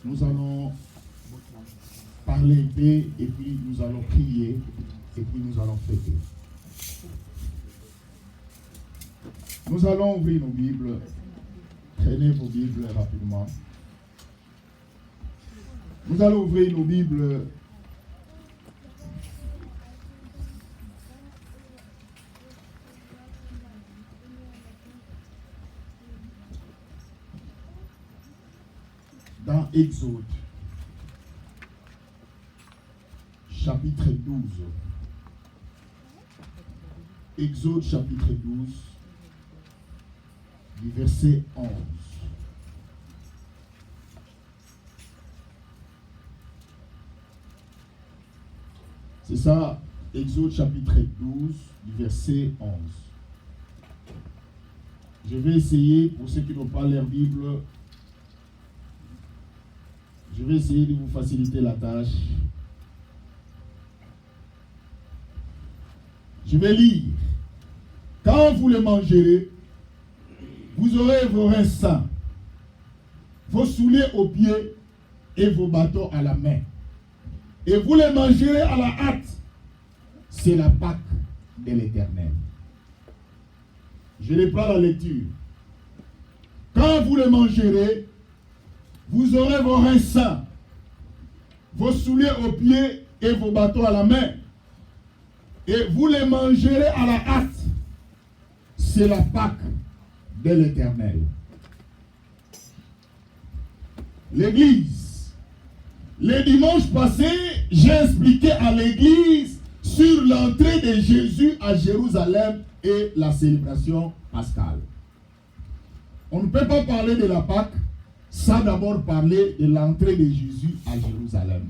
Nous allons parler un peu et puis nous allons prier et puis nous allons fêter. Nous allons ouvrir nos Bibles. Prenez vos Bibles rapidement. Nous allons ouvrir nos Bibles dans Exode, chapitre 12. Exode, chapitre 12, du verset 11. C'est ça, Exode, chapitre 12, du verset 11. Je vais essayer, pour ceux qui n'ont pas leur Bible, je vais essayer de vous faciliter la tâche. Je vais lire. Quand vous le mangerez, vous aurez vos reins sains, vos souliers aux pieds et vos bâtons à la main. Et vous les mangerez à la hâte. C'est la Pâque de l'Éternel. Je reprends la lecture. Quand vous le mangerez, vous aurez vos reins sains, vos souliers aux pieds et vos bâtons à la main. Et vous les mangerez à la hâte. C'est la Pâque de l'Éternel. L'Église. Le dimanche passé, j'ai expliqué à l'Église sur l'entrée de Jésus à Jérusalem et la célébration pascale. On ne peut pas parler de la Pâque sans d'abord parler de l'entrée de Jésus à Jérusalem.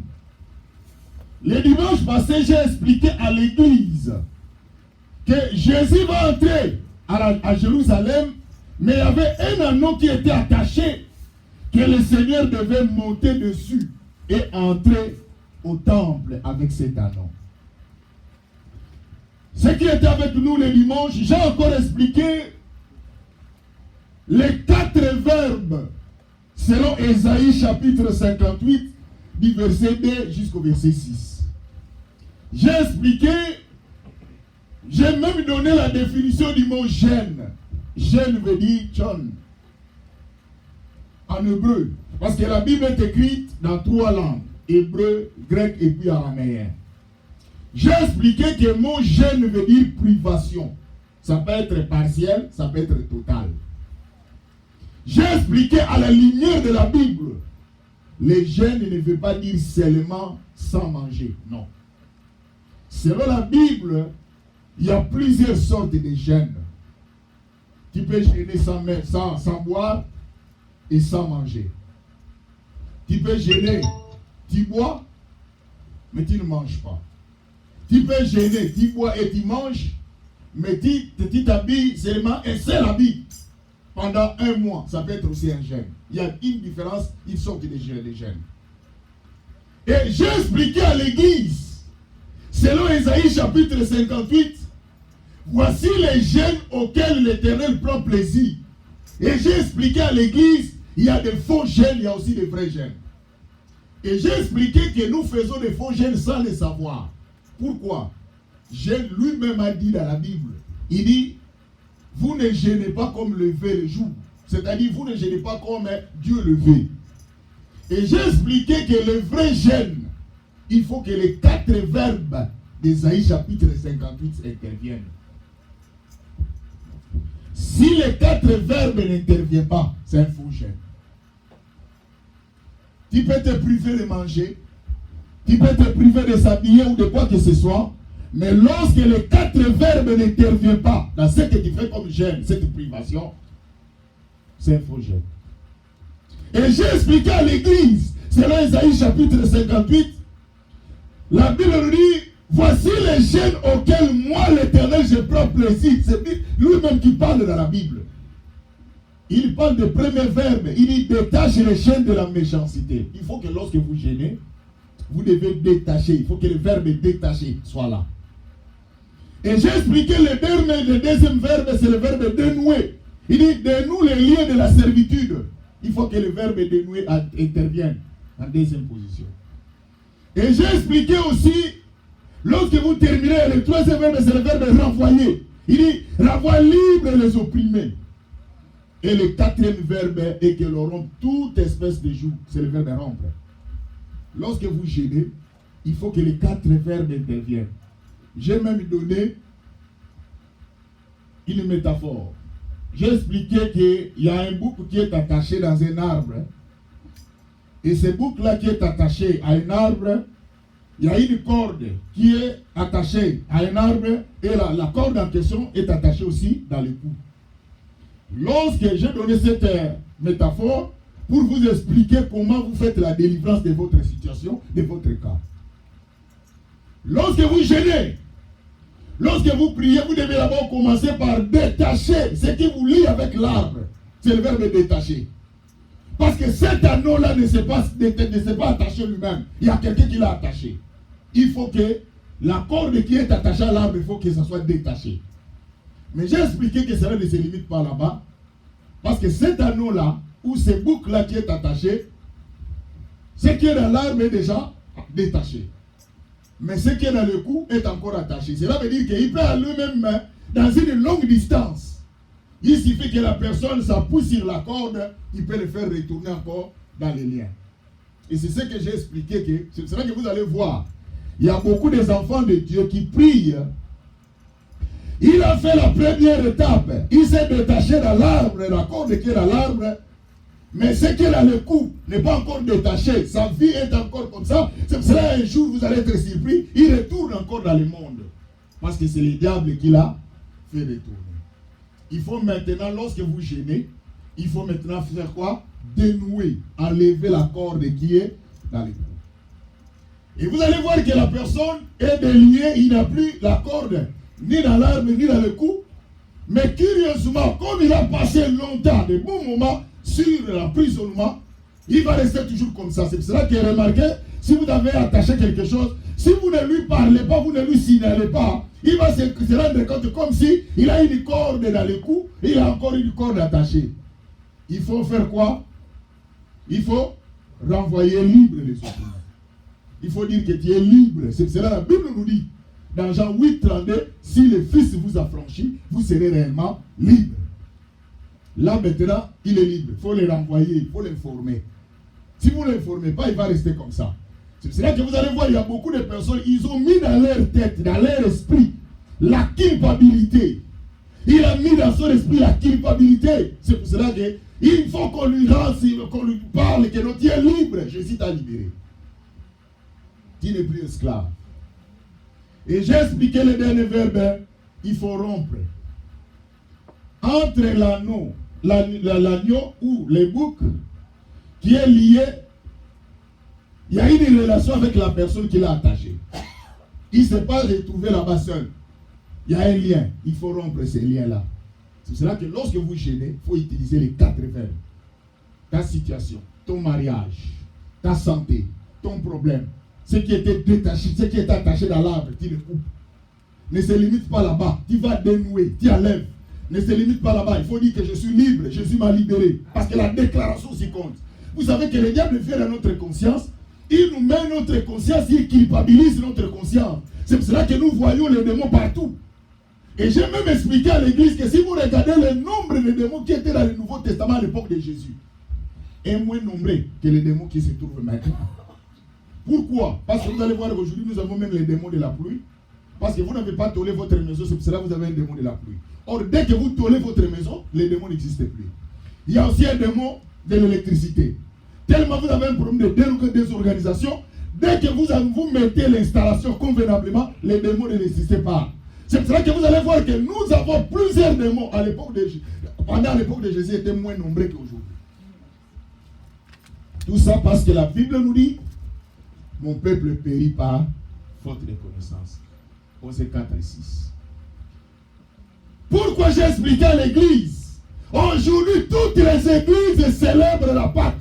Le dimanche passé, j'ai expliqué à l'Église que Jésus va entrer à Jérusalem, mais il y avait un anneau qui était attaché, que le Seigneur devait monter dessus et entrer au temple avec cet anneau. Ce qui était avec nous le dimanche, j'ai encore expliqué les 4 verbes selon Ésaïe chapitre 58, du verset 2 jusqu'au verset 6. J'ai expliqué, j'ai même donné la définition du mot gêne. Gêne veut dire John en hébreu. Parce que la Bible est écrite dans 3 langues, hébreu, grec et puis araméen. J'ai expliqué que le mot gêne veut dire privation. Ça peut être partiel, ça peut être total. J'ai expliqué à la lumière de la Bible, le jeûne ne veut pas dire seulement sans manger, non. Selon la Bible, il y a plusieurs sortes de jeûnes. Tu peux jeûner sans boire et sans manger. Tu peux jeûner, tu bois, mais tu ne manges pas. Tu peux jeûner, tu bois et tu manges, mais tu t'habilles seulement un seul habit. Pendant 1 mois, ça peut être aussi un jeûne. Il y a une différence, une sorte de jeûne. Et j'ai expliqué à l'Église, selon Ésaïe chapitre 58, voici les jeûnes auxquels l'Éternel prend plaisir. Et j'ai expliqué à l'Église, il y a des faux jeûnes, il y a aussi des vrais jeûnes. Et j'ai expliqué que nous faisons des faux jeûnes sans le savoir. Pourquoi? Jésus lui-même a dit dans la Bible, il dit, vous ne jeûnez pas comme lever le jour. C'est-à-dire, vous ne jeûnez pas comme Dieu levé. Et j'ai expliqué que le vrai jeûne, il faut que les 4 verbes d'Ésaïe chapitre 58 interviennent. Si les 4 verbes n'interviennent pas, c'est un faux jeûne. Tu peux te priver de manger, tu peux te priver de s'habiller ou de quoi que ce soit, mais lorsque les 4 verbes n'interviennent pas dans ce que tu fais comme jeûne, cette privation, c'est un faux jeûne. Et j'ai expliqué à l'Église, selon Ésaïe chapitre 58, la Bible nous dit, voici les jeûnes auxquels moi l'Éternel je prends plaisir. C'est lui-même qui parle dans la Bible. Il parle de premier verbe, il dit détache les chaînes de la méchanceté. Il faut que lorsque vous jeûnez, vous devez détacher, il faut que le verbe détacher soit là. Et j'ai expliqué le deuxième verbe, c'est le verbe dénouer. Il dit dénoue les liens de la servitude. Il faut que le verbe dénouer intervienne. En deuxième position. Et j'ai expliqué aussi, lorsque vous terminez, le troisième verbe, c'est le verbe renvoyer. Il dit, renvoie libre les opprimés. Et le quatrième verbe est que l'on rompt toute espèce de joug. C'est le verbe rompre. Lorsque vous gênez, il faut que les quatre verbes interviennent. J'ai même donné une métaphore. J'ai expliqué qu'il y a un bouc qui est attaché dans un arbre. Et ce bouc-là qui est attaché à un arbre, il y a une corde qui est attachée à un arbre et la corde en question est attachée aussi dans le cou. Lorsque j'ai donné cette métaphore pour vous expliquer comment vous faites la délivrance de votre situation, de votre cas. Lorsque vous gênez, lorsque vous priez, vous devez d'abord commencer par détacher ce qui vous lie avec l'arbre. C'est le verbe détacher. Parce que cet anneau-là ne s'est pas attaché lui-même. Il y a quelqu'un qui l'a attaché. Il faut que la corde qui est attachée à l'arbre, il faut que ça soit détaché. Mais j'ai expliqué que cela ne se limite pas là-bas. Parce que cet anneau-là, ou ce bouc-là qui est attaché, ce qui est dans l'arbre est déjà détaché. Mais ce qui est dans le cou est encore attaché. Cela veut dire qu'il peut à lui-même dans une longue distance. Il suffit que la personne s'appuie sur la corde, il peut le faire retourner encore dans les liens. Et c'est ce que j'ai expliqué, c'est cela que vous allez voir. Il y a beaucoup d'enfants de Dieu qui prient. Il a fait la première étape. Il s'est détaché dans l'arbre, la corde qui est dans l'arbre. Mais ce qui est dans le cou n'est pas encore détaché. Sa vie est encore comme ça. C'est pour cela un jour vous allez être surpris. Il retourne encore dans le monde. Parce que c'est le diable qui l'a fait retourner. Il faut maintenant, lorsque vous gênez, il faut maintenant faire quoi? Dénouer, enlever la corde qui est dans le cou. Et vous allez voir que la personne est déliée, il n'a plus la corde, ni dans l'arbre, ni dans le cou. Mais curieusement, comme il a passé longtemps, de bons moments, sur l'emprisonnement, il va rester toujours comme ça. C'est pour cela qu'il est remarqué, si vous avez attaché quelque chose, si vous ne lui parlez pas, vous ne lui signalez pas, il va se rendre compte comme si il a une corde dans le cou, il a encore une corde attachée. Il faut faire quoi? Il faut renvoyer libre les opprimés. Il faut dire que tu es libre. C'est pour cela que la Bible nous dit, dans Jean 8, 32, si le Fils vous affranchit, vous serez réellement libre. Là maintenant, il est libre. Il faut le renvoyer, il faut l'informer. Si vous ne l'informez pas, il va rester comme ça. C'est pour cela que vous allez voir, il y a beaucoup de personnes, ils ont mis dans leur tête, dans leur esprit, la culpabilité. Il a mis dans son esprit la culpabilité. C'est pour cela qu'il faut qu'on lui parle que non, tu es libre. Jésus t'a libéré. Tu n'es plus esclave. Et j'ai expliqué le dernier verbe, il faut rompre. Entre l'agneau ou le bouc qui est lié, il y a une relation avec la personne qui l'a attaché. Il ne s'est pas retrouvé là-bas seul. Il y a un lien. Il faut rompre ces liens-là. C'est cela que lorsque vous gênez, il faut utiliser les 4 verbes. Ta situation, ton mariage, ta santé, ton problème, ce qui était détaché, ce qui est attaché dans l'arbre, tu le coupes. Ne se limite pas là-bas. Tu vas dénouer, tu enlèves. Ne se limite pas là-bas. Il faut dire que je suis libre, Jésus m'a libéré. Parce que la déclaration aussi compte. Vous savez que le diable vient à notre conscience. Il nous met notre conscience, il culpabilise notre conscience. C'est pour cela que nous voyons les démons partout. Et j'ai même expliqué à l'église que si vous regardez le nombre de démons qui étaient dans le Nouveau Testament à l'époque de Jésus, est moins nombreux que les démons qui se trouvent maintenant. Pourquoi? Parce que vous allez voir qu'aujourd'hui nous avons même les démons de la pluie. Parce que vous n'avez pas tolé votre maison, c'est pour cela que vous avez un démon de la pluie. Or, dès que vous tolez votre maison, les démons n'existent plus. Il y a aussi un démon de l'électricité. Tellement vous avez un problème de désorganisation, dès que vous mettez l'installation convenablement, les démons ne n'existent pas. C'est pour cela que vous allez voir que nous avons plusieurs démons à l'époque de Jésus. Pendant l'époque de Jésus, étaient moins nombreux qu'aujourd'hui. Tout ça parce que la Bible nous dit, mon peuple périt par faute de connaissance. Osée 4 et 6. Pourquoi j'ai expliqué à l'église? Aujourd'hui, toutes les églises célèbrent la Pâque.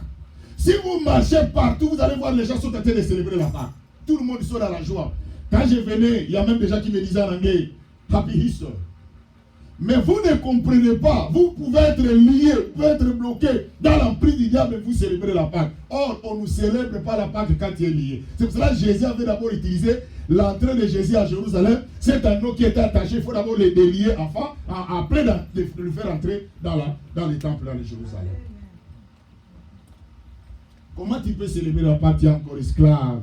Si vous marchez partout, vous allez voir les gens sont en train de célébrer la Pâque. Tout le monde sort dans la joie. Quand je venais, il y a même des gens qui me disaient en anglais, Happy Easter. Mais vous ne comprenez pas. Vous pouvez être lié, vous pouvez être bloqué dans l'emprise du diable et vous célébrez la Pâque. Or, on ne célèbre pas la Pâque quand il est lié. C'est pour cela que Jésus avait d'abord utilisé l'entrée de Jésus à Jérusalem. C'est un anneau qui était attaché. Il faut d'abord le délier après de le faire entrer dans les temples de Jérusalem. Comment tu peux célébrer la Pâque? Tu es encore esclave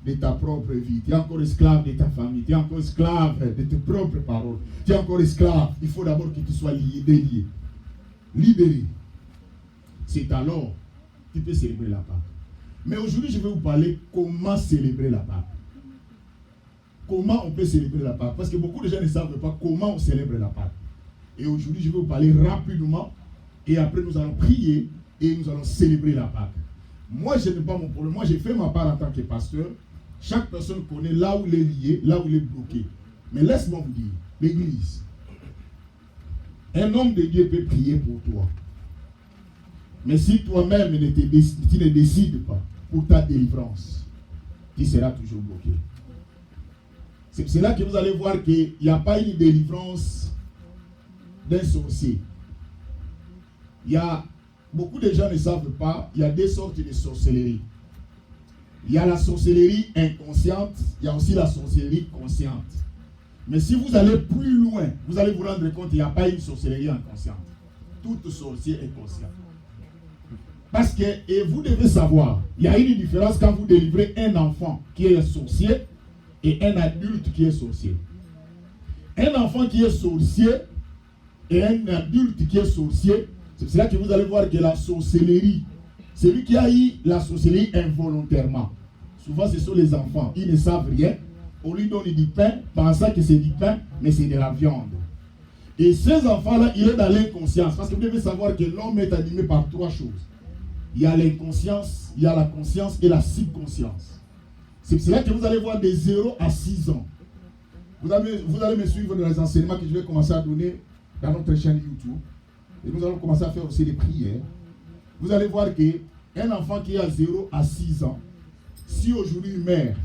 de ta propre vie. Tu es encore esclave de ta famille. Tu es encore esclave de tes propres paroles. Tu es encore esclave. Il faut d'abord que tu sois lié, délié, libéré. C'est alors que tu peux célébrer la Pâque. Mais aujourd'hui, je vais vous parler comment célébrer la Pâque. Comment on peut célébrer la Pâque? Parce que beaucoup de gens ne savent pas comment on célèbre la Pâque. Et aujourd'hui, je vais vous parler rapidement. Et après, nous allons prier et nous allons célébrer la Pâque. Moi, je n'ai pas mon problème. Moi, j'ai fait ma part en tant que pasteur. Chaque personne connaît là où il est lié, là où il est bloqué. Mais laisse-moi vous dire, l'église, un homme de Dieu peut prier pour toi. Mais si toi-même tu ne décides pas pour ta délivrance, tu seras toujours bloqué. C'est pour cela que vous allez voir qu'il n'y a pas une délivrance d'un sorcier. Beaucoup de gens ne savent pas, il y a deux sortes de sorcellerie. Il y a la sorcellerie inconsciente, il y a aussi la sorcellerie consciente. Mais si vous allez plus loin, vous allez vous rendre compte qu'il n'y a pas une sorcellerie inconsciente. Toute sorcier est consciente. Parce que, et vous devez savoir, il y a une différence quand vous délivrez un enfant qui est sorcier et un adulte qui est sorcier. Un enfant qui est sorcier et un adulte qui est sorcier, c'est cela que vous allez voir que la sorcellerie, celui qui a eu la sorcellerie involontairement, souvent ce sont les enfants, ils ne savent rien, on lui donne du pain, pensant que c'est du pain, mais c'est de la viande. Et ces enfants-là, il est dans l'inconscience, parce que vous devez savoir que l'homme est animé par trois choses. Il y a l'inconscience, il y a la conscience et la subconscience. C'est pour cela que vous allez voir de 0 à 6 ans. Vous allez me suivre dans les enseignements que je vais commencer à donner dans notre chaîne YouTube. Et nous allons commencer à faire aussi des prières. Vous allez voir qu'un enfant qui a 0 à 6 ans, si aujourd'hui il meurt,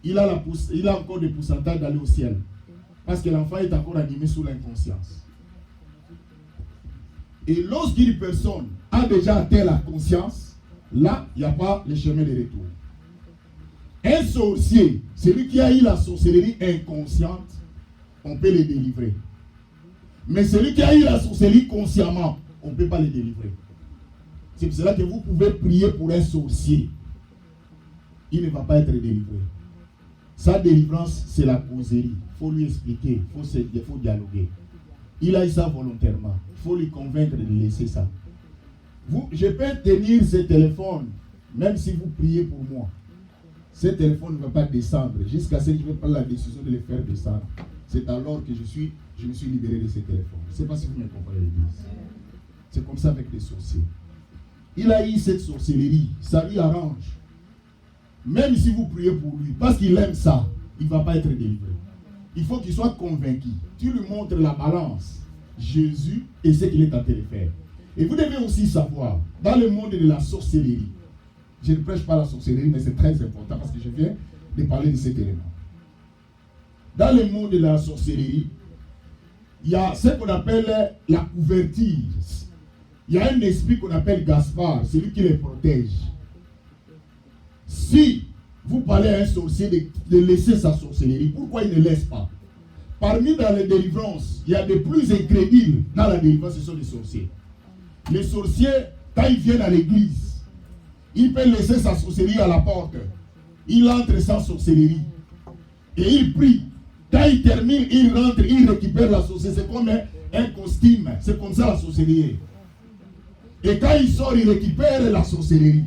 il a encore des pourcentages d'aller au ciel. Parce que l'enfant est encore animé sous l'inconscience. Et lorsqu'une personne a déjà atteint la conscience, là, il n'y a pas le chemin de retour. Un sorcier, celui qui a eu la sorcellerie inconsciente, on peut le délivrer. Mais celui qui a eu la sorcellerie consciemment, on ne peut pas le délivrer. C'est pour cela que vous pouvez prier pour un sorcier. Il ne va pas être délivré. Sa délivrance, c'est la causerie. Il faut lui expliquer, il faut dialoguer. Il a eu ça volontairement. Il faut lui convaincre de laisser ça. Je peux tenir ce téléphone, même si vous priez pour moi. Ce téléphone ne va pas descendre jusqu'à ce que je vais prendre la décision de le faire descendre. C'est alors que je me suis libéré de ce téléphone. Je ne sais pas si vous me comprenez, l'église. C'est comme ça avec les sorciers. Il a eu cette sorcellerie, ça lui arrange. Même si vous priez pour lui, parce qu'il aime ça, il ne va pas être délivré. Il faut qu'il soit convaincu. Tu lui montres la balance, Jésus et ce qu'il est en train de faire. Et vous devez aussi savoir, dans le monde de la sorcellerie, je ne prêche pas la sorcellerie, mais c'est très important parce que je viens de parler de cet élément. Dans le monde de la sorcellerie, il y a ce qu'on appelle la couverture. Il y a un esprit qu'on appelle Gaspard, celui qui les protège. Si vous parlez à un sorcier de laisser sa sorcellerie, pourquoi il ne laisse pas? Parmi dans les délivrances, il y a des plus incrédules dans la délivrance, ce sont les sorciers. Les sorciers, quand ils viennent à l'église, ils peuvent laisser sa sorcellerie à la porte. Il entre sans sorcellerie. Et il prie. Quand il termine, il rentre, il récupère la sorcellerie. C'est comme un costume. C'est comme ça la sorcellerie. Et quand il sort, il récupère la sorcellerie.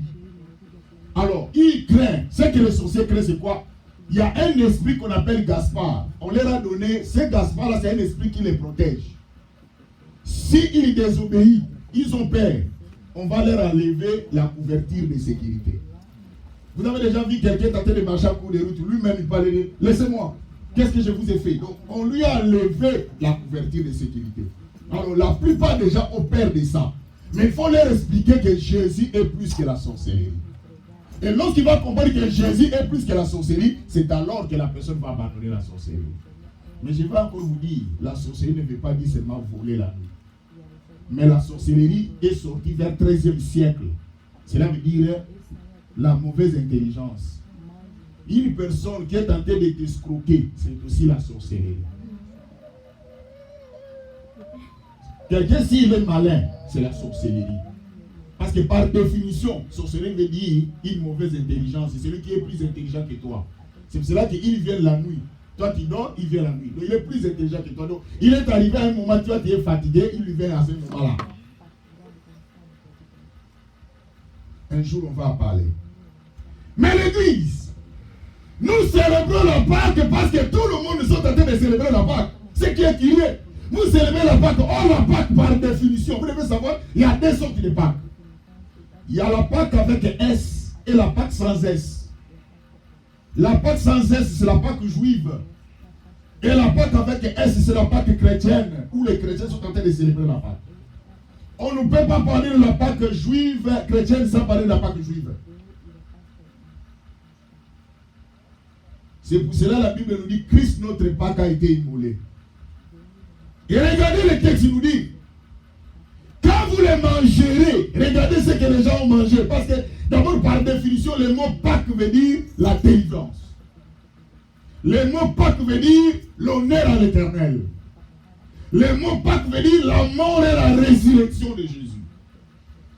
Alors, il craint. Ce que les sorciers craignent, c'est quoi? Il y a un esprit qu'on appelle Gaspard. On leur a donné, ce Gaspard-là, c'est un esprit qui les protège. S'ils désobéissent, ils ont peur. On va leur enlever la couverture de sécurité. Vous avez déjà vu quelqu'un tenter de marcher à court de route, lui-même il parlait, laissez-moi, qu'est-ce que je vous ai fait? Donc on lui a enlevé la couverture de sécurité. Alors la plupart des gens ont peur de ça. Mais il faut leur expliquer que Jésus est plus que la sorcellerie. Et lorsqu'il va comprendre que Jésus est plus que la sorcellerie, c'est alors que la personne va abandonner la sorcellerie. Mais je vais encore vous dire, la sorcellerie ne veut pas dire seulement voler la nuit. Mais la sorcellerie est sortie vers le 13e siècle. Cela veut dire la mauvaise intelligence. Une personne qui est tentée de t'escroquer, c'est aussi la sorcellerie. Quelqu'un, s'il est malin, c'est la sorcellerie. Parce que par définition, sorcellerie veut dire une mauvaise intelligence. C'est celui qui est plus intelligent que toi. C'est pour cela qu'il vient la nuit. Toi, tu dors, il vient la nuit. Donc, il est plus intelligent que toi. Donc, il est arrivé à un moment, toi, tu es fatigué, il lui vient à ce moment-là. Un jour, on va en parler. Mais l'église, nous célébrons la Pâque parce que tout le monde est en train de célébrer la Pâque. C'est qui est crié. Vous célébrez la Pâque. Oh, la Pâque par définition. Vous devez savoir, il y a deux sortes de Pâques. Il y a la Pâque avec S et la Pâque sans S. La Pâque sans S, c'est la Pâque juive. Et la Pâque avec S, c'est la Pâque chrétienne, où les chrétiens sont en train de célébrer la Pâque. On ne peut pas parler de la Pâque juive chrétienne sans parler de la Pâque juive. C'est pour cela que la Bible nous dit Christ, notre Pâque, a été immolé. Et regardez le texte, il nous dit quand vous les mangerez, regardez ce que les gens ont mangé. Parce que d'abord, par définition, le mot Pâque veut dire la délivrance. Le mot Pâque veut dire l'honneur à l'Éternel. Le mot Pâque veut dire la mort et la résurrection de Jésus.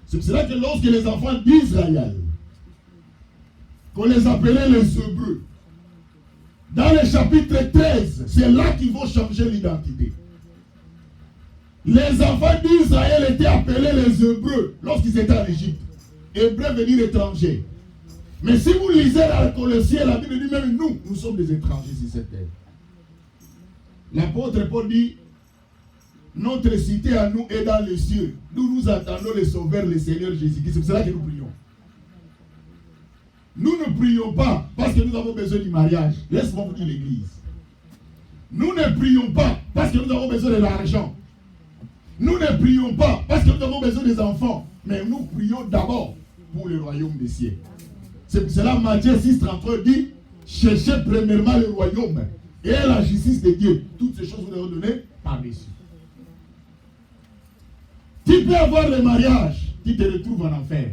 C'est pour cela que lorsque les enfants d'Israël, qu'on les appelait les Hébreux, dans le chapitre 13, c'est là qu'ils vont changer l'identité. Les enfants d'Israël étaient appelés les Hébreux lorsqu'ils étaient en Égypte. Hébreu veut dire étranger. Mais si vous lisez la Colossiens, la Bible dit même nous sommes des étrangers sur cette terre. L'apôtre Paul dit notre cité à nous est dans les cieux. Nous attendons le Sauveur, le Seigneur Jésus-Christ. C'est pour cela que nous prions. Nous ne prions pas parce que nous avons besoin du mariage. Laisse-moi vous dire l'église. Nous ne prions pas parce que nous avons besoin de l'argent. Nous ne prions pas parce que nous avons besoin des enfants. Mais nous prions d'abord pour le royaume des cieux. C'est pour cela que Matthieu 6,33 dit cherchez premièrement le royaume et la justice de Dieu. Toutes ces choses vous seront données par-dessus. Tu peux avoir le mariage, tu te retrouves en enfer.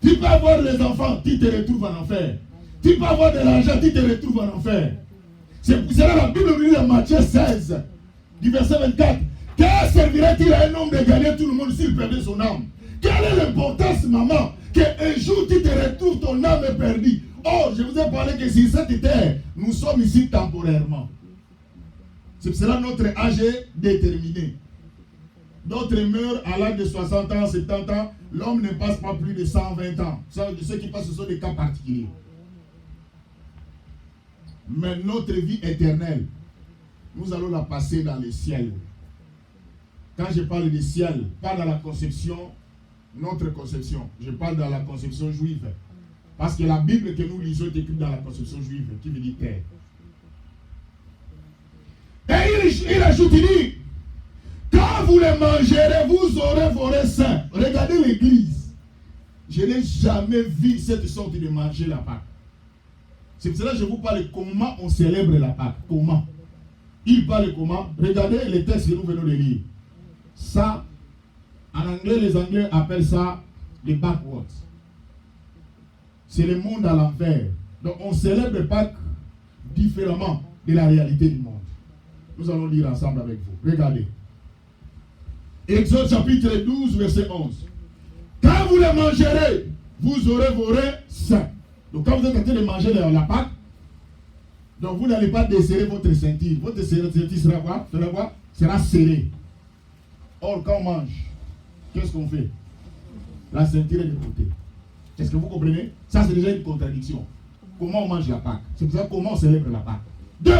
Tu peux avoir les enfants, tu te retrouves en enfer. Tu peux avoir de l'argent, tu te retrouves en enfer. C'est pour cela que la Bible nous dit dans Matthieu 16, du verset 24, que servirait-il à un homme de gagner tout le monde s'il perdait son âme? Quelle est l'importance, maman, qu'un jour tu te retrouves ton âme est perdue? Oh, je vous ai parlé que sur cette terre, nous sommes ici temporairement. C'est pour cela que notre âge est déterminé. D'autres meurent à l'âge de 60 ans, 70 ans. L'homme ne passe pas plus de 120 ans. Ceux qui passent, ce sont des cas particuliers. Mais notre vie éternelle, nous allons la passer dans le ciel. Quand je parle du ciel, pas dans la conception, notre conception. Je parle dans la conception juive. Parce que la Bible que nous lisons est écrite dans la conception juive, qui veut dire terre. Et il ajoute, il dit, quand vous les mangerez, vous aurez vos reins. Regardez l'église. Je n'ai jamais vu cette sorte de manger la Pâque. C'est pour cela que je vous parle de comment on célèbre la Pâque. Comment? Il parle comment? Regardez les textes que nous venons de lire. Ça, en anglais, les Anglais appellent ça les backwards. C'est le monde à l'envers. Donc on célèbre Pâques différemment de la réalité du monde. Nous allons lire ensemble avec vous. Regardez. Exode chapitre 12, verset 11. Quand vous les mangerez, vous aurez vos reins sains. Donc quand vous êtes en train de manger la Pâque, donc vous n'allez pas desserrer votre ceinture. Votre ceinture sera quoi? Sera serrée. Or, quand on mange, qu'est-ce qu'on fait? La ceinture est de côté. Est-ce que vous comprenez? Ça, c'est déjà une contradiction. Comment on mange la Pâque? C'est pour ça comment on célèbre la Pâque. 2.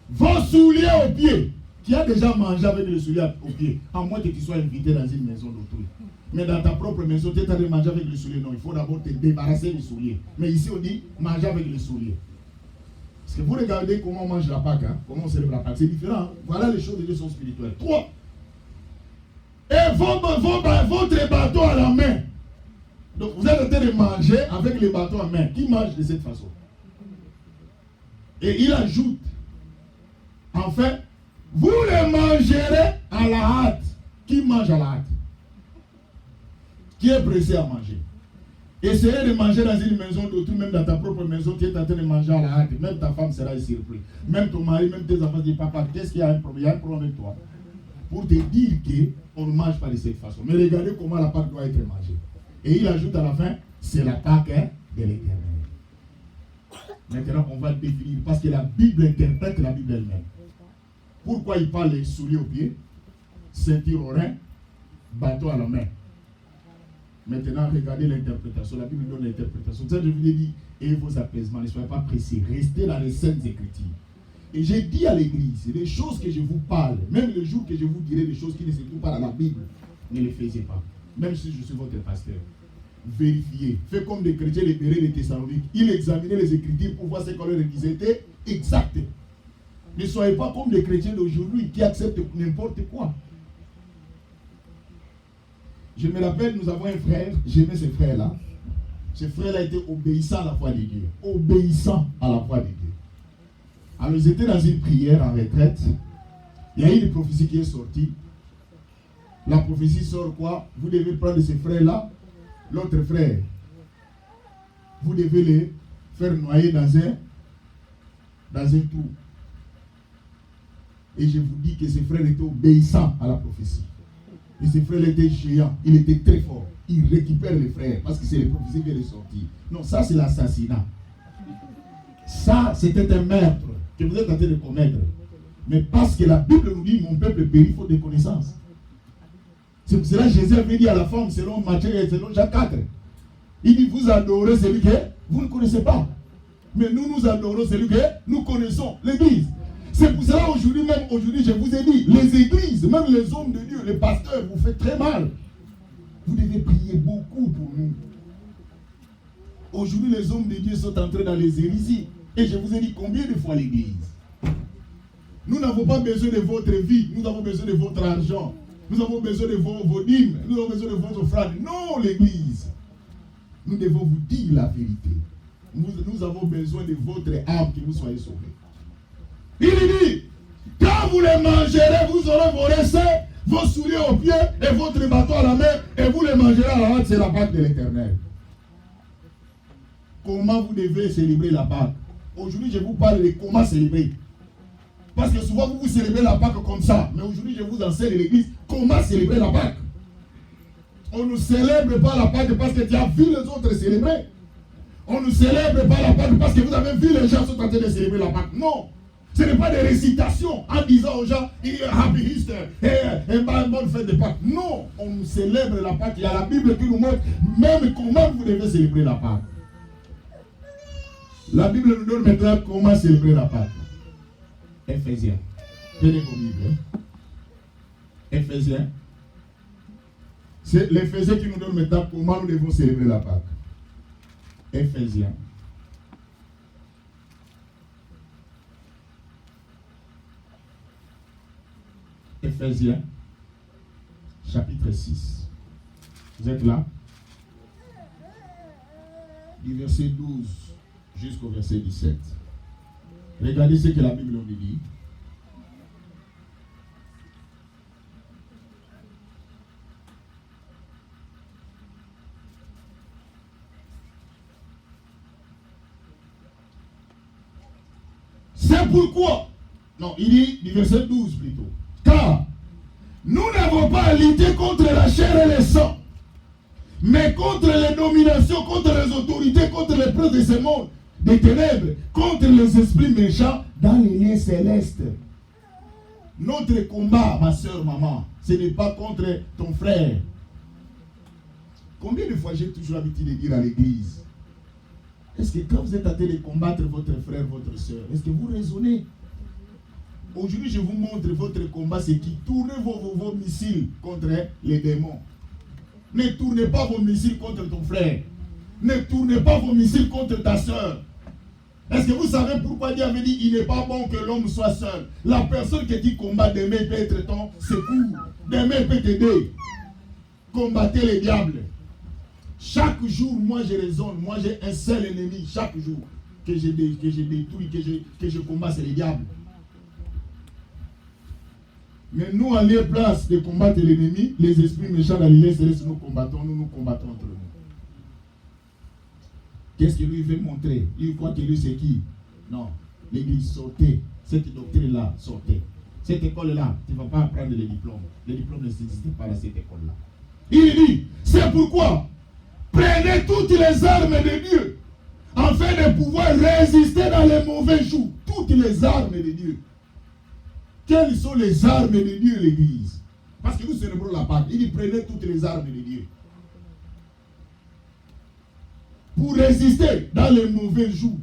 Vos souliers aux pieds. Qui a déjà mangé avec les souliers aux pieds? À moins que tu sois invité dans une maison d'autrui. Mais dans ta propre maison, tu es en train de manger avec les souliers. Non, il faut d'abord te débarrasser des souliers. Mais ici, on dit manger avec les souliers. Parce que vous regardez comment on mange la Pâque, hein? Comment on célèbre la Pâque. C'est différent. Hein? Voilà les choses de Dieu sont spirituelles. 3. Et votre bâton à la main. Donc vous êtes en train de manger avec les bâtons à main. Qui mange de cette façon? Et il ajoute, Enfin, vous les mangerez à la hâte. Qui mange à la hâte? Qui est pressé à manger? Essayez de manger dans une maison d'autrui, même dans ta propre maison, tu es en train de manger à la hâte. Même ta femme sera surprise. Même ton mari, même tes enfants disent, papa, qu'est-ce qu'il y a un problème? Il y a un problème avec toi. Pour te dire qu'on ne mange pas de cette façon. Mais regardez comment la Pâque doit être mangée. Et il ajoute à la fin, c'est la Pâque de l'Éternel. Maintenant, on va définir, parce que la Bible interprète la Bible elle-même. Pourquoi il parle des souliers aux pieds, ceinture au rein, bâton à la main? Maintenant, regardez l'interprétation. La Bible donne l'interprétation. Ça, je vous l'ai dit, et vos apaisements, ne soyez pas pressés. Restez dans les Saintes Écritures. Et j'ai dit à l'église, les choses que je vous parle, même le jour que je vous dirai des choses qui ne se trouvent pas dans la Bible, ne les faisiez pas. Même si je suis votre pasteur. Vérifiez. Faites comme des chrétiens libérés des Thessaloniques. Ils examinaient les Écritures pour voir ce qu'on leur disait était exact. Ne soyez pas comme les chrétiens d'aujourd'hui qui acceptent n'importe quoi. Je me rappelle, nous avons un frère, j'aimais ce frère-là. Ce frère-là était obéissant à la foi de Dieu. Obéissant à la foi de Dieu. Alors, ils étaient dans une prière en retraite. Il y a eu une prophétie qui est sortie. La prophétie sort quoi? Vous devez prendre ce frère-là, l'autre frère. Vous devez les faire noyer dans un trou. Et je vous dis que ce frère était obéissant à la prophétie. Et ce frère était géant, il était très fort. Il récupère les frères parce que c'est les prophéties qui viennent de sortir. Non, ça c'est l'assassinat. Ça c'était un meurtre que vous êtes en train de commettre. Mais parce que la Bible nous dit, mon peuple périt faute de connaissance. C'est pour cela que Jésus avait dit à la femme, selon Matthieu et selon Jean 4. Il dit, vous adorez celui que vous ne connaissez pas. Mais nous adorons celui que nous connaissons, l'Église. C'est pour cela aujourd'hui, même aujourd'hui, je vous ai dit, les églises, même les hommes de Dieu, les pasteurs, vous faites très mal. Vous devez prier beaucoup pour nous. Aujourd'hui, les hommes de Dieu sont entrés dans les hérésies. Et je vous ai dit combien de fois l'église? Nous n'avons pas besoin de votre vie, nous avons besoin de votre argent. Nous avons besoin de vos dîmes, nous avons besoin de votre offrande. Non, l'église. Nous devons vous dire la vérité. Nous avons besoin de votre âme, que vous soyez sauvés. Il dit, quand vous les mangerez, vous aurez vos recets, vos souliers aux pieds et votre bâton à la main, et vous les mangerez à la hâte, c'est la Pâque de l'Éternel. Comment vous devez célébrer la Pâque? Aujourd'hui, je vous parle de comment célébrer. Parce que souvent, vous célébrez la Pâque comme ça. Mais aujourd'hui, je vous enseigne l'église comment célébrer la Pâque. On ne célèbre pas la Pâque parce que tu as vu les autres célébrer. On ne célèbre pas la Pâque parce que vous avez vu les gens sont en train de célébrer la Pâque. Non. Ce n'est pas des récitations en disant aux gens Happy Easter et bonne fête de Pâques. Non, on célèbre la Pâque. Il y a la Bible qui nous montre même comment vous devez célébrer la Pâque. La Bible nous donne maintenant comment célébrer la Pâque. Éphésiens. Tenez vos Bibles. Éphésiens. C'est l'Éphésiens qui nous donne maintenant comment nous devons célébrer la Pâque. Éphésiens. Éphésiens, chapitre 6. Vous êtes là? Du verset 12 jusqu'au verset 17. Regardez ce que la Bible nous dit. C'est pourquoi, non, il dit du verset 12 plutôt. Car nous n'avons pas à lutter contre la chair et le sang, mais contre les dominations, contre les autorités, contre les princes de ce monde, des ténèbres, contre les esprits méchants dans les lieux célestes. Notre combat, ma soeur, maman, ce n'est pas contre ton frère. Combien de fois j'ai toujours l'habitude de dire à l'église, est-ce que quand vous êtes en train de combattre votre frère, votre soeur, est-ce que vous raisonnez? Aujourd'hui, je vous montre votre combat, c'est qui tournez vos missiles contre les démons. Ne tournez pas vos missiles contre ton frère. Ne tournez pas vos missiles contre ta soeur. Est-ce que vous savez pourquoi Dieu avait dit il n'est pas bon que l'homme soit seul? La personne que tu combats demain peut être ton secours. Demain peut t'aider. Combattez les diables. Chaque jour, moi je raisonne. Moi j'ai un seul ennemi chaque jour que je détruis, que je combats, c'est les diables. Mais nous, en lieu place de combattre l'ennemi, les esprits méchants dans l'île céleste, nous combattons entre nous. Qu'est-ce que lui veut montrer? Il croit que lui c'est qui? Non. L'église, sortez. Cette doctrine-là, sortez. Cette école-là, tu ne vas pas apprendre les diplômes. Les diplômes n'existent pas dans cette école-là. Il dit, c'est pourquoi prenez toutes les armes de Dieu afin de pouvoir résister dans les mauvais jours. Toutes les armes de Dieu. Quelles sont les armes de Dieu, l'église? Parce que nous célébrons la Pâque. Il dit, prenez toutes les armes de Dieu. Pour résister dans les mauvais jours.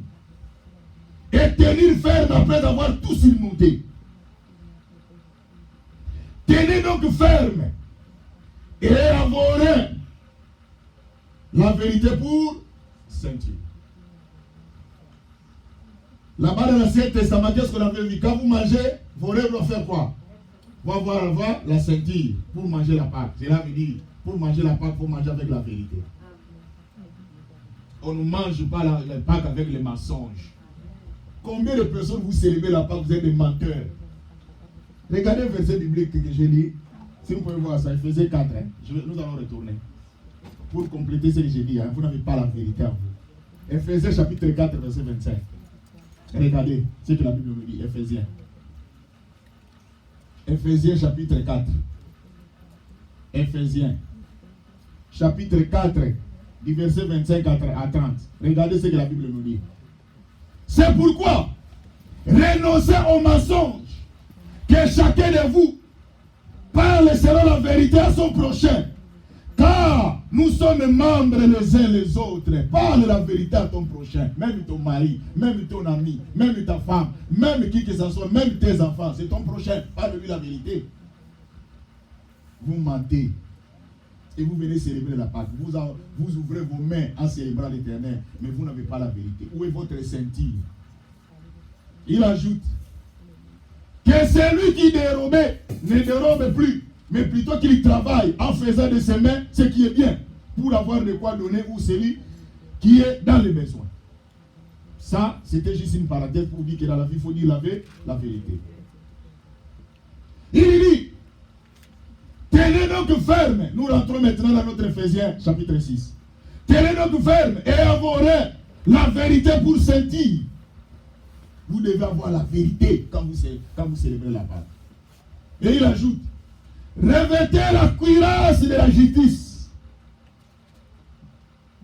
Et tenir ferme après avoir tout surmonté. Tenez donc ferme. Et avoir la vérité pour ceinture. Là-bas dans l'Ancien Testament, qu'est-ce qu'on avait vu? Quand vous mangez, vos rêves doivent faire quoi? Vous avoir la ceinture pour manger la Pâque. Cela veut dire, pour manger la Pâque, il faut manger avec la vérité. On ne mange pas la Pâque avec les mensonges. Combien de personnes vous célébrez la Pâque, vous êtes des menteurs? Regardez le verset biblique que j'ai lu. Si vous pouvez voir ça, Ephésiens 4. Nous allons retourner. Pour compléter ce que j'ai dit, vous n'avez pas la vérité en vous. Ephésiens chapitre 4, verset 25. Regardez ce que la Bible nous dit. Ephésiens. Ephésiens chapitre 4. Ephésiens chapitre 4, du verset 25 à 30. Regardez ce que la Bible nous dit. C'est pourquoi renoncez aux mensonges, que chacun de vous parle selon la vérité à son prochain. Car nous sommes membres les uns les autres. Parle la vérité à ton prochain. Même ton mari, même ton ami, même ta femme, même qui que ce soit, même tes enfants. C'est ton prochain. Parle-lui la vérité. Vous mentez. Et vous venez célébrer la Pâque. Vous ouvrez vos mains en célébrant l'Éternel. Mais vous n'avez pas la vérité. Où est votre ceinture? Il ajoute que celui qui dérobait ne dérobe plus, mais plutôt qu'il travaille en faisant de ses mains ce qui est bien, pour avoir de quoi donner ou celui qui est dans les besoins. Ça, c'était juste une parenthèse pour dire que dans la vie, il faut dire la vérité. Il dit, tenez donc ferme. Nous rentrons maintenant dans notre Ephésiens chapitre 6. Tenez donc ferme et avoir la vérité pour sentir. Vous devez avoir la vérité quand vous célébrez la Pâque. Et il ajoute, revêtez la cuirasse de la justice.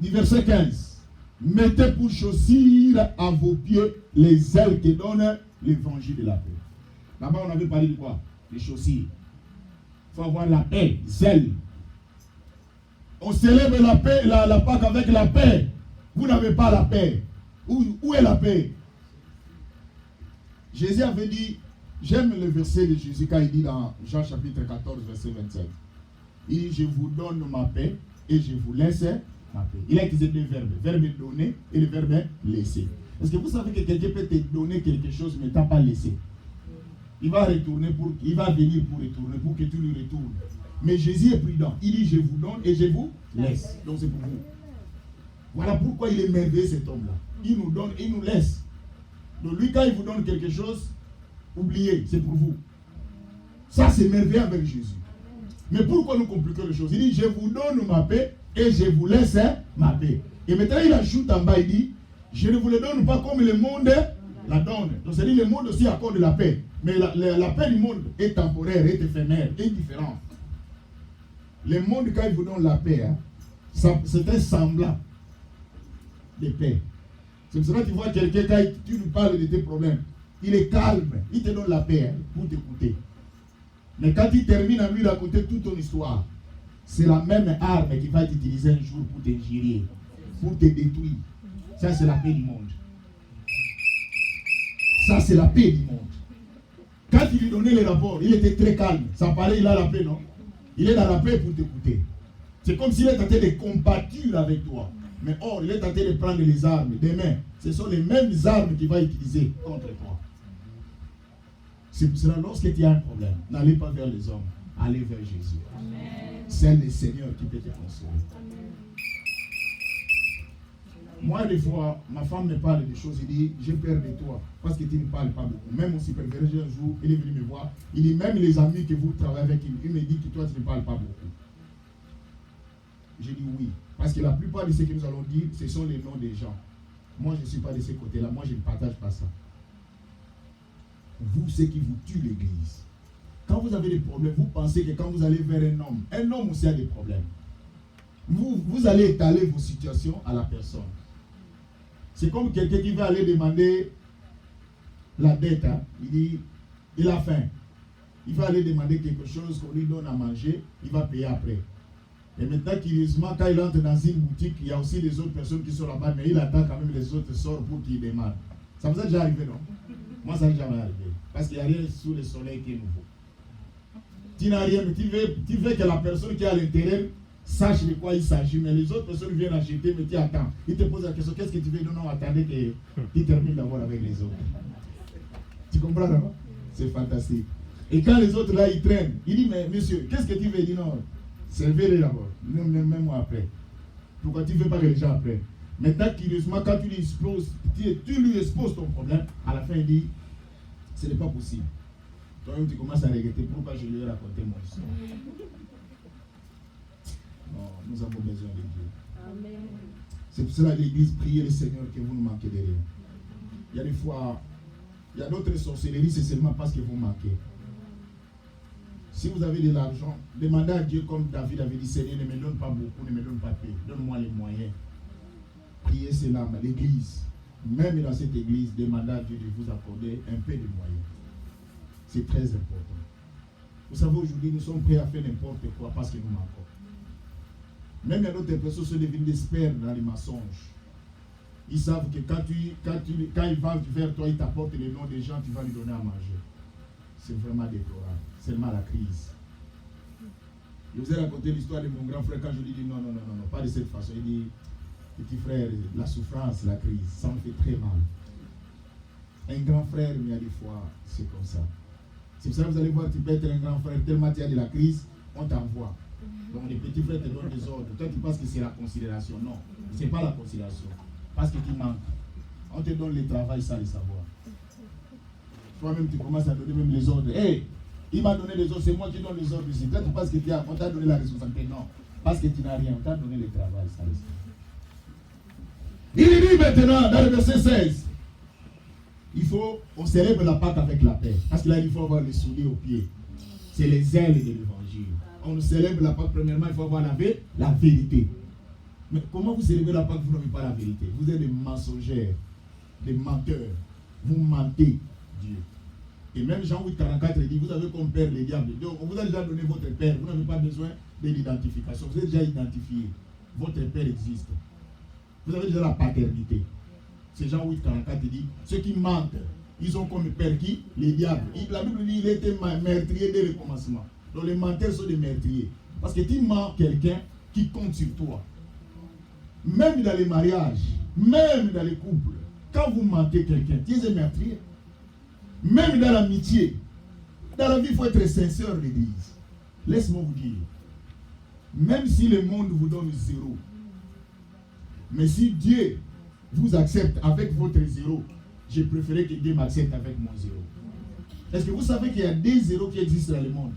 Du verset 15. Mettez pour chaussure à vos pieds les ailes qui donnent l'évangile de la paix. Là-bas, on avait parlé de quoi? Les chaussures. Il faut avoir la paix, zèle. On célèbre la paix, la Pâque avec la paix. Vous n'avez pas la paix. Où est la paix? Jésus avait dit, j'aime le verset de Jésus quand il dit dans Jean chapitre 14, verset 27. Il dit, je vous donne ma paix et je vous laisse ma paix. Il a utilisé deux verbes, le verbe donner et le verbe laisser. Est-ce que vous savez que quelqu'un peut te donner quelque chose mais tu n'as pas laissé? Il va venir pour retourner, pour que tu lui retournes. Mais Jésus est prudent. Il dit, je vous donne et je vous laisse. Donc c'est pour vous. Voilà pourquoi il est merveilleux cet homme-là. Il nous donne et il nous laisse. Donc lui, quand il vous donne quelque chose, oubliez, c'est pour vous. Ça, c'est merveilleux avec Jésus. Mais pourquoi nous compliquer les choses? Il dit, je vous donne ma paix et je vous laisse ma paix. Et maintenant, il ajoute en bas, il dit, je ne vous le donne pas comme le monde la donne. Donc, c'est-à-dire, le monde aussi accorde la paix. Mais la paix du monde est temporaire, est éphémère, est différente. Le monde, quand il vous donne la paix, c'est un semblant de paix. C'est pour ça que tu vois quelqu'un, quand tu lui parles de tes problèmes, il est calme, il te donne la paix pour t'écouter. Mais quand il termine à lui raconter toute ton histoire, c'est la même arme qui va être utilisée un jour pour t'injurier, pour te détruire. Ça, c'est la paix du monde. Ça, c'est la paix du monde. Quand il lui donnait les rapports, il était très calme. Ça parlait, il a la paix, non? Il est dans la paix pour t'écouter. C'est comme s'il est tenté de compatir avec toi. Mais or, il est tenté de prendre les armes des mains. Ce sont les mêmes armes qu'il va utiliser contre toi. C'est pour cela, lorsque tu as un problème, n'allez pas vers les hommes, allez vers Jésus. C'est le Seigneur qui peut te consoler. Moi, des fois, ma femme me parle des choses, il dit, j'ai peur de toi, parce que tu ne parles pas beaucoup. Même mon superviseur, un jour, il est venu me voir, il dit, même les amis que vous travaillez avec, il me dit que toi, tu ne parles pas beaucoup. J'ai dit oui, parce que la plupart de ce que nous allons dire, ce sont les noms des gens. Moi, je ne suis pas de ce côté-là, moi, je ne partage pas ça. Vous, ce qui vous tue l'église. Quand vous avez des problèmes, vous pensez que quand vous allez vers un homme aussi a des problèmes. Vous allez étaler vos situations à la personne. C'est comme quelqu'un qui va aller demander la dette. Hein. Il dit, il a faim. Il va aller demander quelque chose qu'on lui donne à manger, il va payer après. Et maintenant, curieusement, quand il entre dans une boutique, il y a aussi les autres personnes qui sont là-bas, mais il attend quand même les autres sortent pour qu'ils demandent. Ça vous est déjà arrivé, non? Moi, ça n'est jamais arrivé. Parce qu'il n'y a rien sous le soleil qui est nouveau. Tu n'as rien, mais tu veux que la personne qui est à l'intérieur sache de quoi il s'agit, mais les autres personnes viennent acheter, mais tu attends. Ils te posent la question, qu'est-ce que tu veux? Non, attendez que tu termines d'abord avec les autres. Tu comprends, non? C'est fantastique. Et quand les autres là, ils traînent, il dit, mais monsieur, qu'est-ce que tu veux? Il dit, non, servez-les d'abord, même moi après. Pourquoi tu ne veux pas que les gens apprennent? Maintenant, curieusement, quand tu lui exposes ton problème, à la fin, il dit, ce n'est pas possible. Toi-même, tu commences à regretter pourquoi je lui ai raconté mon histoire. Non, nous avons besoin de Dieu. Amen. C'est pour cela que l'Église prie le Seigneur que vous ne manquez de rien. Il y a des fois, il y a d'autres sorcelleries, c'est seulement parce que vous manquez. Si vous avez de l'argent, demandez à Dieu comme David avait dit, Seigneur, ne me donne pas beaucoup, ne me donne pas peu, donne-moi les moyens. Priez cela, l'Église, même dans cette Église, demandez à Dieu de vous accorder un peu de moyens. C'est très important. Vous savez, aujourd'hui, nous sommes prêts à faire n'importe quoi parce que nous manquons. Même il y a d'autres personnes qui sont devenues des experts dans les mensonges. Ils savent que quand ils vont vers toi, ils t'apportent les noms des gens, tu vas lui donner à manger. C'est vraiment déplorable. C'est seulement la crise. Je vous ai raconté l'histoire de mon grand frère quand je lui dis non, pas de cette façon. Il dit, petit frère, la souffrance, la crise, ça me fait très mal. Un grand frère, mais il y a des fois, c'est comme ça. C'est pour ça que vous allez voir, tu peux être un grand frère, tellement tu as de la crise, on t'envoie. Donc les petits frères te donnent des ordres. Toi, tu penses que c'est la considération. Non, ce n'est pas la considération. Parce que tu manques. On te donne le travail sans le savoir. Toi-même, tu commences à donner même les ordres. Hey, il m'a donné les ordres, c'est moi qui donne les ordres ici. Toi, tu penses que on t'a donné la responsabilité. Non, parce que tu n'as rien. On t'a donné le travail sans le savoir. Il dit maintenant, dans le verset 16, on célèbre la Pâque avec la paix. Parce que là, il faut avoir les souliers aux pieds. C'est les ailes de l'évangile. On célèbre la Pâque, premièrement, il faut avoir la vérité. Mais comment vous célébrez la Pâque, vous n'avez pas la vérité? Vous êtes des mensongères, des menteurs. Vous mentez Dieu. Et même Jean 8,44 dit, vous avez comme père les diables. Donc, on vous a déjà donné votre père. Vous n'avez pas besoin de l'identification. Vous êtes déjà identifié. Votre père existe. Vous avez déjà la paternité. C'est Jean 8,44 dit, ceux qui mentent, ils ont comme père qui? Les diables. La Bible dit, il était meurtrier dès le commencement. Donc les menteurs sont des meurtriers. Parce que tu mens quelqu'un qui compte sur toi. Même dans les mariages, même dans les couples, quand vous mentez quelqu'un, tu es un meurtrier. Même dans l'amitié, dans la vie, il faut être sincère, l'Église. Laisse-moi vous dire, même si le monde vous donne 0, mais si Dieu vous accepte avec votre 0, je préférais que Dieu m'accepte avec mon 0. Est-ce que vous savez qu'il y a des 0 qui existent dans le monde?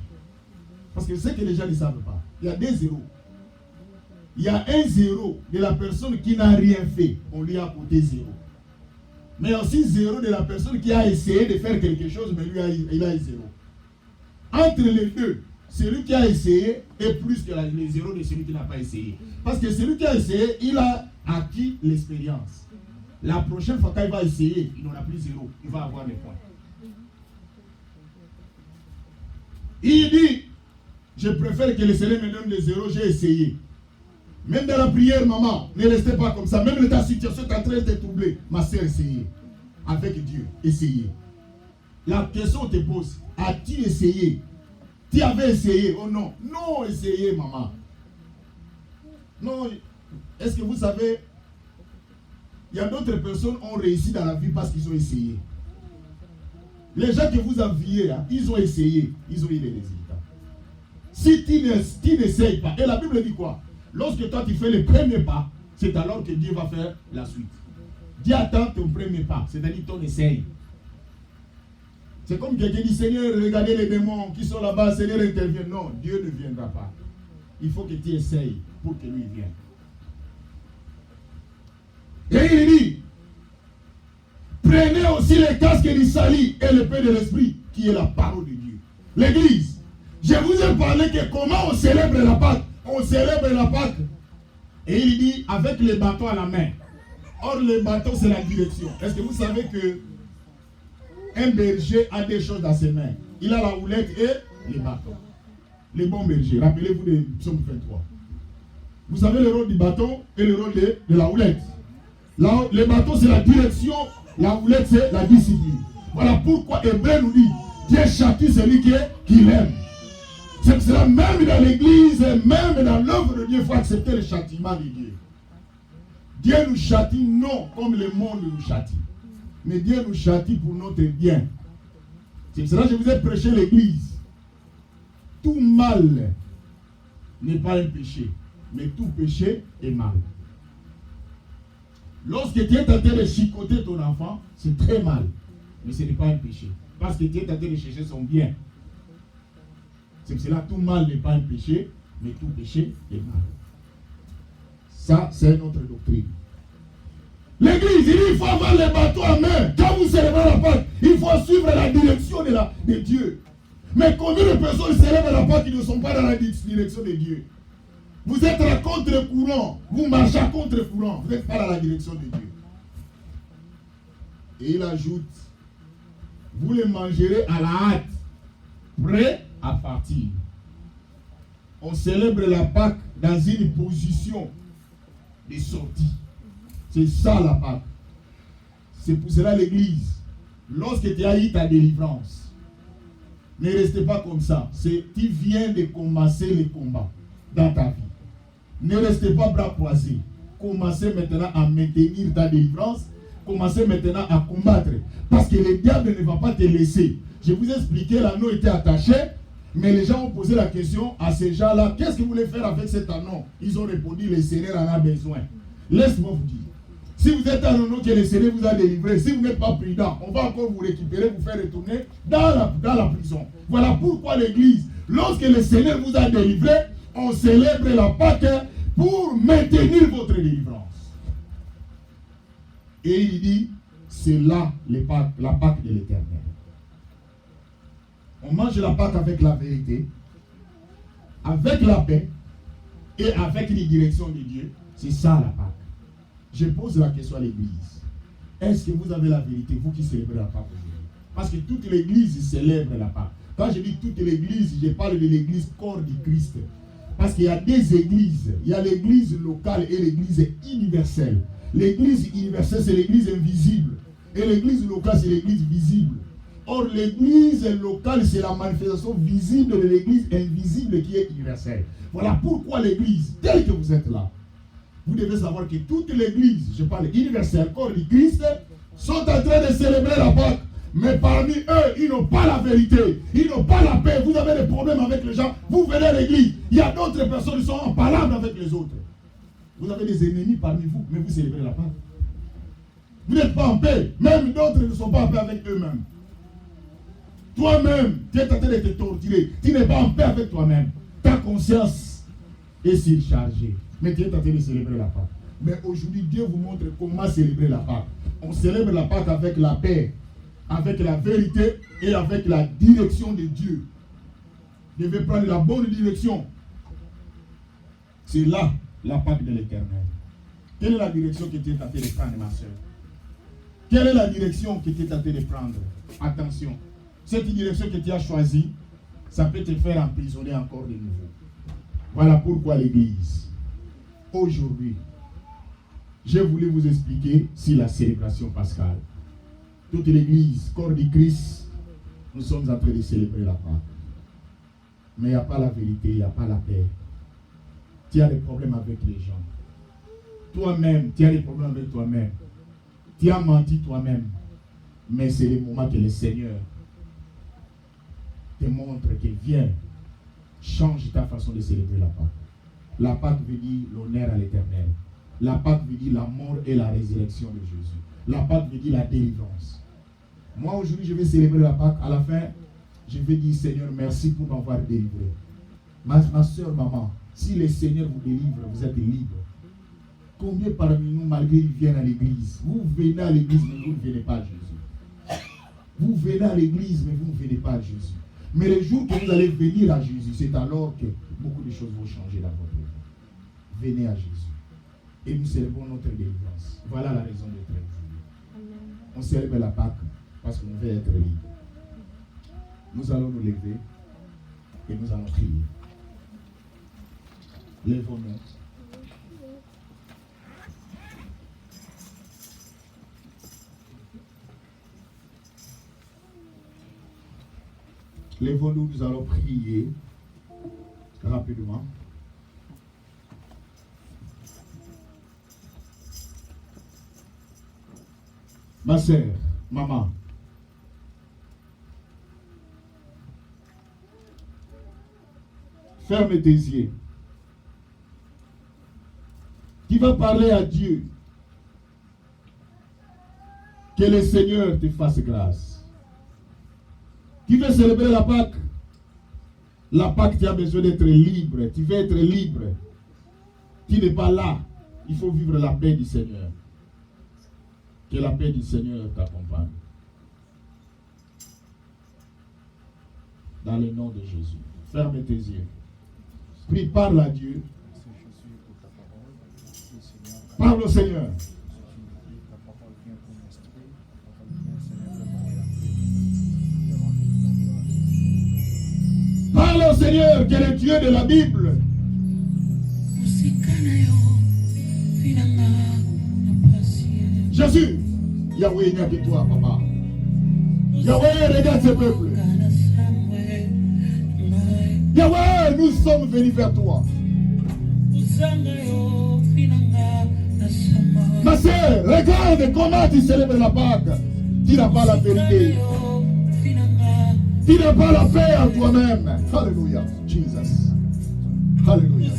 Parce que c'est que les gens ne savent pas. Il y a des 0. Il y a un 0 de la personne qui n'a rien fait. On lui a apporté 0. Mais il y a aussi 0 de la personne qui a essayé de faire quelque chose, mais lui, il a eu 0. Entre les deux, celui qui a essayé est plus que les 0 de celui qui n'a pas essayé. Parce que celui qui a essayé, il a acquis l'expérience. La prochaine fois qu'il va essayer, il n'en a plus 0. Il va avoir les points. Il dit, je préfère que le Seigneur me donne les 0, j'ai essayé. Même dans la prière, maman, ne restez pas comme ça. Même ta situation est en train de te troubler. Ma soeur, essayez. Avec Dieu, essayez. La question te pose, as-tu essayé? Tu avais essayé? Oh non. Non, essayez, maman. Non. Est-ce que vous savez, il y a d'autres personnes qui ont réussi dans la vie parce qu'ils ont essayé. Les gens que vous enviez, ils ont essayé. Ils ont eu des résultats. Si tu n'essayes pas, et la Bible dit quoi? Lorsque toi tu fais le premier pas, c'est alors que Dieu va faire la suite. Dieu attend ton premier pas, c'est-à-dire ton essai. C'est comme quelqu'un dit, Seigneur, regardez les démons qui sont là-bas, Seigneur intervient. Non, Dieu ne viendra pas. Il faut que tu essayes pour que lui vienne. Et il dit, prenez aussi les casques du salut et le paix de l'esprit, qui est la parole de Dieu. L'église, je vous ai parlé que comment on célèbre la Pâque. On célèbre la Pâque. Et il dit, avec les bâtons à la main. Or, le bâton, c'est la direction. Est-ce que vous savez que un berger a des choses dans ses mains? Il a la houlette et les bâtons. Les bons bergers. Rappelez-vous de Psaume 23. Vous savez le rôle du bâton et le rôle de la houlette. Le bâton, c'est la direction. La houlette, c'est la discipline. Voilà pourquoi Hébreu nous dit, Dieu châtie celui qui l'aime. C'est pour cela, même dans l'église, même dans l'œuvre de Dieu, il faut accepter le châtiment de Dieu. Dieu nous châtie non comme le monde nous châtie. Mais Dieu nous châtie pour notre bien. C'est pour cela que je vous ai prêché l'église. Tout mal n'est pas un péché, mais tout péché est mal. Lorsque tu es tenté de chicoter ton enfant, c'est très mal. Mais ce n'est pas un péché. Parce que tu es tenté de chercher son bien. C'est pour cela que tout mal n'est pas un péché, mais tout péché est mal. Ça, c'est notre doctrine. L'église, il faut avoir les bâtons en main. Quand vous célébrez la Pâque, il faut suivre la direction de Dieu. Mais combien de personnes célèbrent la Pâque qui ne sont pas dans la direction de Dieu? Vous êtes à contre-courant. Vous marchez à contre-courant. Vous n'êtes pas dans la direction de Dieu. Et il ajoute, vous les mangerez à la hâte, prêts à partir. On célèbre la Pâque dans une position de sortie. C'est ça la Pâque. C'est pour cela l'église, lorsque tu as eu ta délivrance, ne restez pas comme ça. Tu viens de commencer le combat dans ta vie. Ne restez pas bras croisés. Commencez maintenant à maintenir ta délivrance. Commencez maintenant à combattre. Parce que le diable ne va pas te laisser. Je vous ai expliqué, l'anneau était attaché. Mais les gens ont posé la question à ces gens-là, qu'est-ce que vous voulez faire avec cet anneau? Ils ont répondu, le Seigneur en a besoin. Laisse-moi vous dire. Si vous êtes un anneau que le Seigneur vous a délivré, si vous n'êtes pas prudent, on va encore vous récupérer, vous faire retourner dans la prison. Voilà pourquoi l'église, lorsque le Seigneur vous a délivré, on célèbre la Pâque pour maintenir votre délivrance. Et il dit, c'est là la Pâque de l'Éternel. On mange la Pâque avec la vérité, avec la paix et avec les directions de Dieu. C'est ça la Pâque. Je pose la question à l'église. Est-ce que vous avez la vérité, vous qui célébrez la Pâque aujourd'hui? Parce que toute l'église célèbre la Pâque. Quand je dis toute l'église, je parle de l'église corps du Christ. Parce qu'il y a des églises. Il y a l'église locale et l'église universelle. L'église universelle, c'est l'église invisible. Et l'église locale, c'est l'église visible. Or, l'église locale, c'est la manifestation visible de l'église invisible qui est universelle. Voilà pourquoi l'église, telle que vous êtes là, vous devez savoir que toute l'église, je parle universelle, corps du Christ, sont en train de célébrer la Pâque. Mais parmi eux, ils n'ont pas la vérité, ils n'ont pas la paix. Vous avez des problèmes avec les gens, vous venez à l'église. Il y a d'autres personnes qui sont en palabre avec les autres. Vous avez des ennemis parmi vous, mais vous célébrez la Pâque. Vous n'êtes pas en paix, même d'autres ne sont pas en paix avec eux-mêmes. Toi-même, tu es en train de te torturer. Tu n'es pas en paix avec toi-même. Ta conscience est surchargée. Mais tu es en train de célébrer la Pâque. Mais aujourd'hui, Dieu vous montre comment célébrer la Pâque. On célèbre la Pâque avec la paix, avec la vérité et avec la direction de Dieu. Vous devez prendre la bonne direction. C'est là la Pâque de l'Éternel. Quelle est la direction que tu es en train de prendre, ma soeur? Quelle est la direction que tu es en train de prendre? Attention. Cette direction que tu as choisie, ça peut te faire emprisonner encore de nouveau. Voilà pourquoi l'église, aujourd'hui, je voulais vous expliquer sur la célébration pascale. Toute l'église, corps du Christ, nous sommes en train de célébrer la Pâque. Mais il n'y a pas la vérité, il n'y a pas la paix. Tu as des problèmes avec les gens. Toi-même, tu as des problèmes avec toi-même. Tu as menti toi-même. Mais c'est le moment que le Seigneur te montre que viens, change ta façon de célébrer la Pâque. La Pâque veut dire l'honneur à l'Éternel. La Pâque veut dire la mort et la résurrection de Jésus. La Pâque veut dire la délivrance. Moi, aujourd'hui, je vais célébrer la Pâque. À la fin, je vais dire, Seigneur, merci pour m'avoir délivré. Ma soeur, maman, si le Seigneur vous délivre, vous êtes libre. Combien parmi nous, malgré qu'ils viennent à l'église, vous venez à l'église, mais vous ne venez pas à Jésus. Vous venez à l'église, mais vous ne venez pas à Jésus. Mais le jour que vous allez venir à Jésus, c'est alors que beaucoup de choses vont changer dans votre vie. Venez à Jésus. Et nous célébrons notre délivrance. Voilà la raison d'être aujourd'hui. On célèbre la Pâque parce qu'on veut être libre. Nous allons nous lever et nous allons prier. Lèvons-nous. Lèvons-nous, nous allons prier rapidement. Ma sœur, maman, ferme tes yeux. Tu vas parler à Dieu. Que le Seigneur te fasse grâce. Tu veux célébrer la Pâque. La Pâque, tu as besoin d'être libre. Tu veux être libre. Tu n'es pas là. Il faut vivre la paix du Seigneur. Que la paix du Seigneur t'accompagne. Dans le nom de Jésus. Ferme tes yeux. Prie, parle à Dieu. Parle au Seigneur. Parle au Seigneur, qui est le Dieu de la Bible. Jésus, Yahweh, il n'y a que toi, papa. Yahweh, regarde ce peuple. Yahweh, nous sommes venus vers toi. Ma soeur, regarde comment tu célèbres la Pâque. Tu n'as pas la vérité. Tu n'as pas la paix en toi-même. Alléluia. Jesus. Alléluia.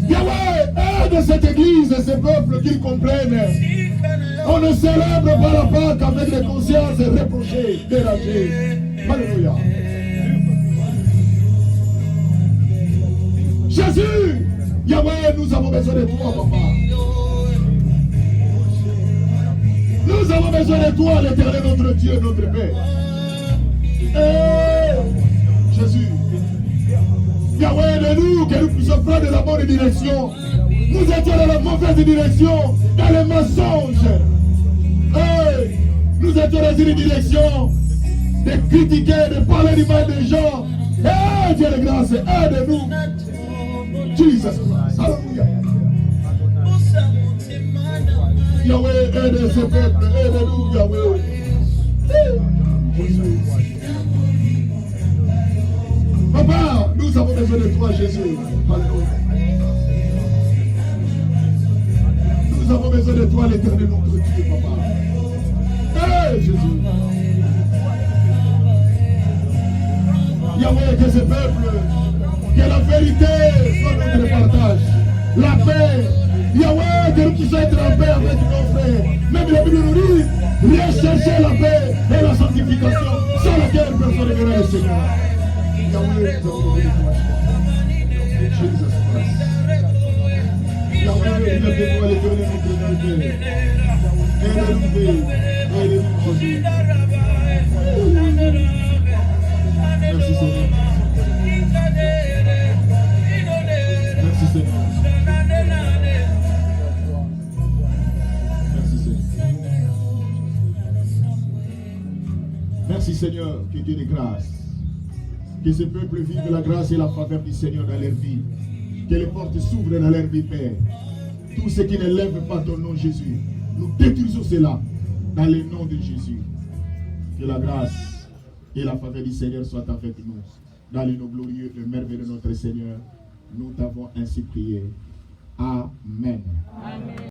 Yahweh, aide cette église et ce peuple qu'ils comprennent. On ne célèbre pas la Pâque avec des consciences reprochées, dérangées. Alléluia. Jésus, Yahweh, nous avons besoin de toi, papa. Nous avons besoin de toi, l'Éternel, notre Dieu, notre Père. Jésus, Yahweh, aide-nous, que nous puissions prendre la bonne direction. Nous étions dans la mauvaise direction, dans les mensonges. Nous étions dans une direction de critiquer, de parler du mal des gens. Dieu de grâce, aide-nous. Jesus Christ, alléluia. Yahweh, aide ce peuple, aide-nous, Yahweh. Papa, nous avons besoin de toi, Jésus. Alléluia. Nous avons besoin de toi, l'Éternel, notre Dieu, papa. Jésus. Yahweh, que ce peuple, que la vérité soit notre partage. La paix. Yahweh, que nous puissions être en paix avec nos frères. Même la Bible nous dit, rechercher la paix et la sanctification, sans laquelle personne ne verra le Seigneur. Yahweh, nous avons besoin de toi. Jesus Christ. Yahweh, il a besoin de toi, l'Éternel. Aide-nous, Jésus. Merci Seigneur. Merci Seigneur. Merci Seigneur. Merci Seigneur, que Dieu de grâce. Que ce peuple vive la grâce et la faveur du Seigneur dans leur vie. Que les portes s'ouvrent dans leur vie, Père. Tout ce qui ne lève pas ton nom, Jésus, nous détruisons cela dans le nom de Jésus. Que la grâce et la faveur du Seigneur soient avec nous. Dans le nom glorieux et merveilleux de notre Seigneur, nous t'avons ainsi prié. Amen. Amen.